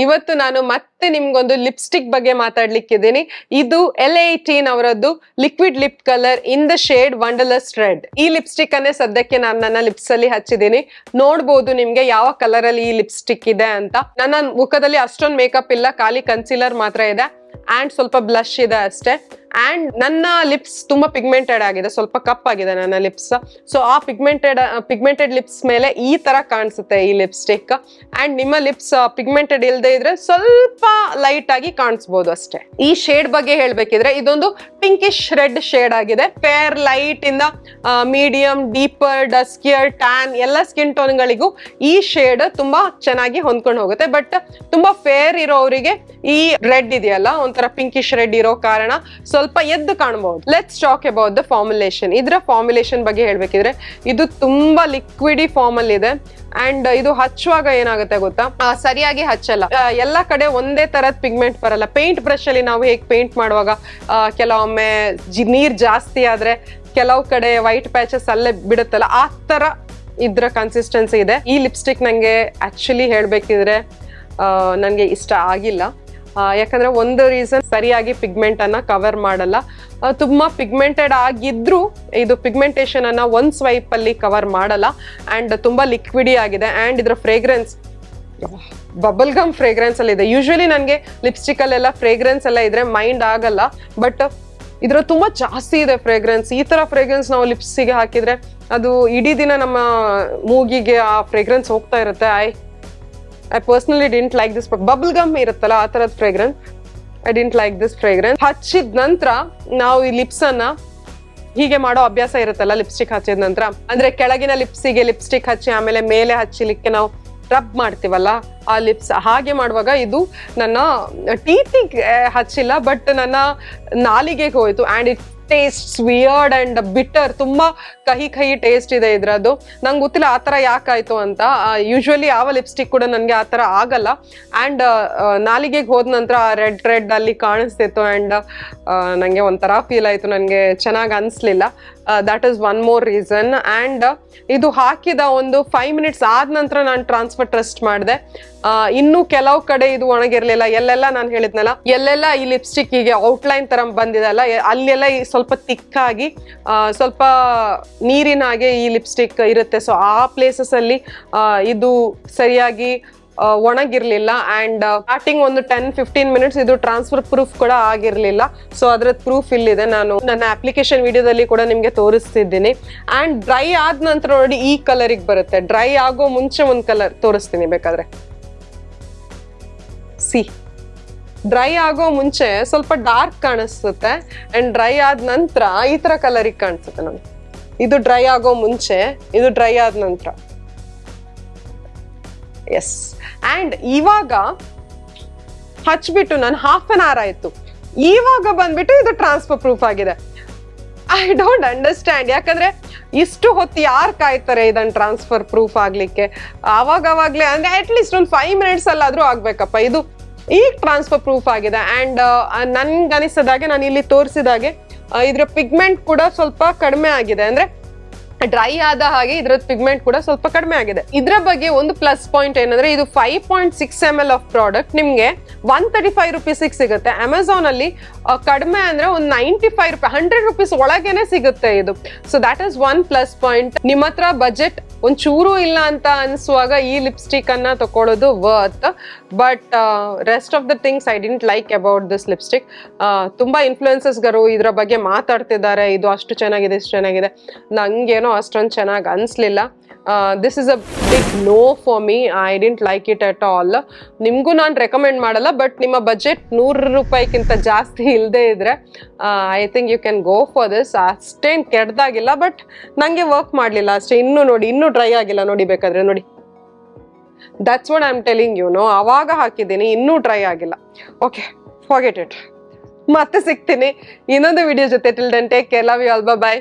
ಇವತ್ತು ನಾನು ಮತ್ತೆ ನಿಮ್ಗೊಂದು ಲಿಪ್ಸ್ಟಿಕ್ ಬಗ್ಗೆ ಮಾತಾಡ್ಲಿಕ್ಕಿದ್ದೀನಿ. ಇದು L18 ಅವರದ್ದು liquid lip colour in the shade wanderlust red. ಈ ಲಿಪ್ಸ್ಟಿಕ್ ಅನ್ನೇ ಸದ್ಯಕ್ಕೆ ನಾನು ನನ್ನ ಲಿಪ್ಸ್ ಅಲ್ಲಿ ಹಚ್ಚಿದ್ದೀನಿ. ನೋಡ್ಬೋದು ನಿಮ್ಗೆ ಯಾವ ಕಲರ್ ಅಲ್ಲಿ ಈ ಲಿಪ್ಸ್ಟಿಕ್ ಇದೆ ಅಂತ. ನನ್ನ ಮುಖದಲ್ಲಿ ಅಷ್ಟೊಂದು ಮೇಕಪ್ ಇಲ್ಲ, ಖಾಲಿ ಕನ್ಸೀಲರ್ ಮಾತ್ರ ಇದೆ ಅಂಡ್ ಸ್ವಲ್ಪ ಬ್ಲಶ್ ಇದೆ ಅಷ್ಟೇ. ಅಂಡ್ ನನ್ನ ಲಿಪ್ಸ್ ತುಂಬಾ ಪಿಗ್ಮೆಂಟೆಡ್ ಆಗಿದೆ, ಸ್ವಲ್ಪ ಕಪ್ಪಾಗಿದೆ ನನ್ನ ಲಿಪ್ಸ್. ಸೊ ಆ ಪಿಗ್ಮೆಂಟೆಡ್ ಲಿಪ್ಸ್ ಮೇಲೆ ಈ ತರ ಕಾಣಿಸುತ್ತೆ ಈ ಲಿಪ್ಸ್ಟಿಕ್. ಅಂಡ್ ನಿಮ್ಮ ಲಿಪ್ಸ್ ಪಿಗ್ಮೆಂಟೆಡ್ ಇಲ್ಲದೆ ಇದ್ರೆ ಸ್ವಲ್ಪ ಲೈಟ್ ಆಗಿ ಕಾಣಿಸ್ಬೋದು ಅಷ್ಟೇ. ಈ ಶೇಡ್ ಬಗ್ಗೆ ಹೇಳ್ಬೇಕಿದ್ರೆ ಇದೊಂದು ಪಿಂಕಿಶ್ ರೆಡ್ ಶೇಡ್ ಆಗಿದೆ. ಫೇರ್ ಲೈಟ್ ಇಂದ ಮೀಡಿಯಂ, ಡೀಪರ್, ಡಸ್ಕಿಯರ್, ಟ್ಯಾನ್ ಎಲ್ಲ ಸ್ಕಿನ್ ಟೋನ್ ಗಳಿಗೂ ಈ ಶೇಡ್ ತುಂಬಾ ಚೆನ್ನಾಗಿ ಹೊಂದ್ಕೊಂಡು ಹೋಗುತ್ತೆ. ಬಟ್ ತುಂಬಾ ಫೇರ್ ಇರೋರಿಗೆ ಈ ರೆಡ್ ಇದೆಯಲ್ಲ ಒಂಥರ ಪಿಂಕಿಶ್ ರೆಡ್ ಇರೋ ಕಾರಣ ಸ್ವಲ್ಪ ಎದ್ದು ಕಾಣಬಹುದು. Let's talk about the formulation. ಇದರ ಫಾರ್ಮುಲೇಷನ್ ಬಗ್ಗೆ ಹೇಳ್ಬೇಕಿದ್ರೆ ಇದು ತುಂಬಾ ಲಿಕ್ವಿಡಿ ಫಾರ್ಮ್ ಅಲ್ಲಿ ಇದೆ. ಅಂಡ್ ಇದು ಹಚ್ಚುವಾಗ ಏನಾಗುತ್ತೆ ಗೊತ್ತಾ, ಸರಿಯಾಗಿ ಹಚ್ಚಲ್ಲ. ಎಲ್ಲಾ ಕಡೆ ಒಂದೇ ತರದ್ ಪಿಗ್ಮೆಂಟ್ ಬರಲ್ಲ. ಪೇಂಟ್ ಬ್ರಷ್ ಅಲ್ಲಿ ನಾವು ಹೇಗೆ ಪೇಂಟ್ ಮಾಡುವಾಗ ಕೆಲವೊಮ್ಮೆ ನೀರ್ ಜಾಸ್ತಿ ಆದ್ರೆ ಕೆಲವು ಕಡೆ ವೈಟ್ ಪ್ಯಾಚಸ್ ಅಲ್ಲೇ ಬಿಡುತ್ತಲ್ಲ, ಆ ತರ ಇದ್ರ ಕನ್ಸಿಸ್ಟೆನ್ಸಿ ಇದೆ. ಈ ಲಿಪ್ಸ್ಟಿಕ್ ನಂಗೆ ಆಕ್ಚುಲಿ ಹೇಳ್ಬೇಕಿದ್ರೆ ನನ್ಗೆ ಇಷ್ಟ ಆಗಿಲ್ಲ. ಯಾಕಂದ್ರೆ ಒಂದು ರೀಸನ್, ಸರಿಯಾಗಿ ಪಿಗ್ಮೆಂಟ್ ಅನ್ನ ಕವರ್ ಮಾಡಲ್ಲ. ತುಂಬಾ ಪಿಗ್ಮೆಂಟೆಡ್ ಆಗಿದ್ರು ಇದು ಪಿಗ್ಮೆಂಟೇಶನ್ ಅನ್ನ ಒಂದ್ ಸ್ವೈಪ್ ಅಲ್ಲಿ ಕವರ್ ಮಾಡಲ್ಲ. ಅಂಡ್ ತುಂಬಾ ಲಿಕ್ವಿಡಿ ಆಗಿದೆ. ಅಂಡ್ ಇದ್ರ ಫ್ರೇಗ್ರೆನ್ಸ್ ಬಬಲ್ ಗಮ್ ಫ್ರೇಗ್ರೆನ್ಸ್ ಅಲ್ಲಿ ಇದೆ. ಯೂಶುವಲಿ ನನಗೆ ಲಿಪ್ಸ್ಟಿಕ್ ಅಲ್ಲೆಲ್ಲ ಫ್ರೇಗ್ರೆನ್ಸ್ ಎಲ್ಲ ಇದ್ರೆ ಮೈಂಡ್ ಆಗಲ್ಲ, ಬಟ್ ಇದ್ರ ತುಂಬಾ ಜಾಸ್ತಿ ಇದೆ ಫ್ರೇಗ್ರೆನ್ಸ್. ಈ ತರ ಫ್ರೇಗ್ರೆನ್ಸ್ ನಾವು ಲಿಪ್ಸಿಗೆ ಹಾಕಿದ್ರೆ ಅದು ಇಡೀ ದಿನ ನಮ್ಮ ಮೂಗಿಗೆ ಆ ಫ್ರೇಗ್ರೆನ್ಸ್ ಹೋಗ್ತಾ ಇರುತ್ತೆ. I personally didn't like this. Bubble gum ಇರುತ್ತಲ್ಲ ಆ ತರದ fragrance, I didn't like this fragrance. ಹಚ್ಚಿದ ನಂತರ ನಾವು ಈ ಲಿಪ್ಸ್ ಅನ್ನ ಹೀಗೆ ಮಾಡೋ ಅಭ್ಯಾಸ ಇರುತ್ತಲ್ಲ ಲಿಪ್ಸ್ಟಿಕ್ ಹಚ್ಚಿದ ನಂತರ, ಅಂದ್ರೆ ಕೆಳಗಿನ ಲಿಪ್ಸಿಗೆ ಲಿಪ್ಸ್ಟಿಕ್ ಹಚ್ಚಿ ಆಮೇಲೆ ಮೇಲೆ ಹಚ್ಚಲಿಕ್ಕೆ ನಾವು ರಬ್ ಮಾಡ್ತೀವಲ್ಲ ಆ ಲಿಪ್ಸ್, ಹಾಗೆ ಮಾಡುವಾಗ ಇದು ನನ್ನ ಟೀತಿಗೆ ಹಚ್ಚಿಲ್ಲ, ಬಟ್ ನನ್ನ ನಾಲಿಗೆಗೆ ಹೋಯ್ತು. And it taste weird and bitter. ತುಂಬಾ ಕಹಿ ಟೇಸ್ಟ್ ಇದೆ ಇದ್ರದ್ದು. ನಂಗೆ ಗೊತ್ತಿಲ್ಲ ಆ ಥರ ಯಾಕಾಯ್ತು ಅಂತ. ಯೂಶ್ವಲಿ ಯಾವ ಲಿಪ್ಸ್ಟಿಕ್ ಕೂಡ ನನಗೆ ಆ ಥರ ಆಗಲ್ಲ. ಆ್ಯಂಡ್ ನಾಲಿಗೆಗೆ ಹೋದ ನಂತರ ರೆಡ್ ಅಲ್ಲಿ ಕಾಣಿಸ್ತಿತ್ತು. ಆ್ಯಂಡ್ ನನಗೆ ಒಂಥರ ಫೀಲ್ ಆಯಿತು, ನನಗೆ ಚೆನ್ನಾಗಿ ಅನಿಸ್ಲಿಲ್ಲ. That is one more reason. And ಇದು ಹಾಕಿದ ಒಂದು 5 minutes ಆದ ನಂತರ ನಾನು ಟ್ರಾನ್ಸ್ಫರ್ ಟ್ರಸ್ಟ್ ಮಾಡಿದೆ. ಇನ್ನು ಕೆಲವು ಕಡೆ ಇದು ಒಣಗಿರ್ಲಿಲ್ಲ. ಎಲ್ಲೆಲ್ಲ ನಾನು ಹೇಳಿದ್ನಲ್ಲ, ಎಲ್ಲೆಲ್ಲ ಈ ಲಿಪ್ಸ್ಟಿಕ್ ಹೀಗೆ ಔಟ್ಲೈನ್ ತರ ಬಂದಿದೆಲ್ಲ ಅಲ್ಲೆಲ್ಲ ಸ್ವಲ್ಪ ತಿಕ್ಕಾಗಿ ಸ್ವಲ್ಪ ನೀರಿನ ಹಾಗೆ ಈ ಲಿಪ್ಸ್ಟಿಕ್ ಇರುತ್ತೆ. ಸೊ ಆ ಪ್ಲೇಸಸ್ ಅಲ್ಲಿ ಇದು ಸರಿಯಾಗಿ ಒಣಗಿರ್ಲಿಲ್ಲ. ಅಂಡ್ ಸ್ಟಾರ್ಟಿಂಗ್ ಒಂದು 10-15 minutes ಇದು ಟ್ರಾನ್ಸ್ಫರ್ ಪ್ರೂಫ್ ಕೂಡ ಆಗಿರ್ಲಿಲ್ಲ. ಸೊ ಅದ್ರದ್ದು ಪ್ರೂಫ್ ಇಲ್ಲಿದೆ, ನಾನು ನನ್ನ ಅಪ್ಲಿಕೇಶನ್ ವಿಡಿಯೋದಲ್ಲಿ ಕೂಡ ನಿಮ್ಗೆ ತೋರಿಸ್ತಿದ್ದೀನಿ. ಅಂಡ್ ಡ್ರೈ ಆದ ನಂತರ ನೋಡಿ ಈ ಕಲರಿಗೆ ಬರುತ್ತೆ. ಡ್ರೈ ಆಗೋ ಮುಂಚೆ ಒಂದು ಕಲರ್ ತೋರಿಸ್ತೀನಿ ಬೇಕಾದ್ರೆ. ಡ್ರೈ ಆಗೋ ಮುಂಚೆ ಸ್ವಲ್ಪ ಡಾರ್ಕ್ ಕಾಣಿಸುತ್ತೆ. ಅಂಡ್ ಡ್ರೈ ಆದ ನಂತರ ಈ ತರ ಕಲರಿಗೆ ಕಾಣಿಸುತ್ತೆ ನಮ್ಗೆ. ಇದು ಡ್ರೈ ಆಗೋ ಮುಂಚೆ, ಇದು ಡ್ರೈ ಆದ ನಂತರ. ಎಸ್. ಅಂಡ್ ಇವಾಗ ಹಚ್ಬಿಟ್ಟು ನಾನು 1/2 hour ಆಯ್ತು. ಇವಾಗ ಬಂದ್ಬಿಟ್ಟು ಇದು ಟ್ರಾನ್ಸ್ಫರ್ ಪ್ರೂಫ್ ಆಗಿದೆ. I don't understand. ಯಾಕಂದ್ರೆ ಇಷ್ಟು ಹೊತ್ತು ಯಾರು ಕಾಯ್ತಾರೆ ಇದನ್ನ ಟ್ರಾನ್ಸ್ಫರ್ ಪ್ರೂಫ್ ಆಗ್ಲಿಕ್ಕೆ? ಅವಾಗವಾಗ್ಲೇ ಅಂದ್ರೆ ಅಟ್ಲೀಸ್ಟ್ ಒಂದು 5 minutes ಅಲ್ಲಾದ್ರೂ ಆಗ್ಬೇಕಪ್ಪ. ಇದು ಈಗ ಟ್ರಾನ್ಸ್ಫರ್ ಪ್ರೂಫ್ ಆಗಿದೆ. ಅಂಡ್ ನನ್ಗೆ ಅನಿಸಿದಾಗೆ, ನಾನು ಇಲ್ಲಿ ತೋರಿಸಿದಾಗೆ ಇದ್ರ ಪಿಗ್ಮೆಂಟ್ ಕೂಡ ಸ್ವಲ್ಪ ಕಡಿಮೆ ಆಗಿದೆ. ಅಂದ್ರೆ ಡ್ರೈ ಆದ ಹಾಗೆ ಇದ್ರ ಪಿಗ್ಮೆಂಟ್ ಕೂಡ ಸ್ವಲ್ಪ ಕಡಿಮೆ ಆಗಿದೆ. ಇದ್ರ ಬಗ್ಗೆ ಒಂದು ಪ್ಲಸ್ ಪಾಯಿಂಟ್ ಏನಂದ್ರೆ ಇದು 5.6 ml ಆಫ್ ಪ್ರಾಡಕ್ಟ್ ನಿಮ್ಗೆ 135 rupees ಸಿಗುತ್ತೆ. ಅಮೆಝಾನ್ ಅಲ್ಲಿ ಕಡಿಮೆ ಅಂದ್ರೆ ಒಂದು 95 ರೂಪಾಯಿ, 100 rupees ಒಳಗೇನೆ ಸಿಗುತ್ತೆ ಇದು. So that is one plus point. ನಿಮ್ಮ ಹತ್ರ ಬಜೆಟ್ ಒಂಚೂರು ಇಲ್ಲ ಅಂತ ಅನ್ಸುವಾಗ ಈ ಲಿಪ್ಸ್ಟಿಕ್ ಅನ್ನ ತಕೊಳ್ಳೋದು worth. But rest of the things I didn't like about this lipstick. ತುಂಬಾ ಇನ್ಫ್ಲುಯೆನ್ಸರ್ಸ್ಗಳು ಇದ್ರ ಬಗ್ಗೆ ಮಾತಾಡ್ತಿದ್ದಾರೆ, ಇದು ಅಷ್ಟು ಚೆನ್ನಾಗಿದೆ, ಇಷ್ಟು ಚೆನ್ನಾಗಿದೆ. ನಂಗೇನೋ ಅಷ್ಟೊಂದು ಚೆನ್ನಾಗಿ ಅನ್ಸ್ಲಿಲ್ಲ. This is a big no for me. I didn't like it at all. ನಿಮಗೂ ನಾನು ರೆಕಮೆಂಡ್ ಮಾಡಲ್ಲ. ಬಟ್ ನಿಮ್ಮ ಬಜೆಟ್ 100 ರೂಪಾಯಿಗಿಂತ ಜಾಸ್ತಿ ಇಲ್ಲದೆ ಇದ್ರೆ I think you can go for this. ಅಷ್ಟೇನು ಕೆಡ್ದಾಗಿಲ್ಲ, ಬಟ್ ನನಗೆ ವರ್ಕ್ ಮಾಡಲಿಲ್ಲ ಅಷ್ಟೇ. ಇನ್ನೂ ನೋಡಿ, ಇನ್ನೂ ಡ್ರೈ ಆಗಿಲ್ಲ ನೋಡಿ, ಬೇಕಾದ್ರೆ ನೋಡಿ. That's what I am telling you. ಅವಾಗ ಹಾಕಿದ್ದೀನಿ, ಇನ್ನೂ ಡ್ರೈ ಆಗಿಲ್ಲ. Okay, forget it. ಮತ್ತೆ ಸಿಗ್ತೀನಿ ಇನ್ನೊಂದು ವಿಡಿಯೋ ಜೊತೆ. Till then take care, love you all, by.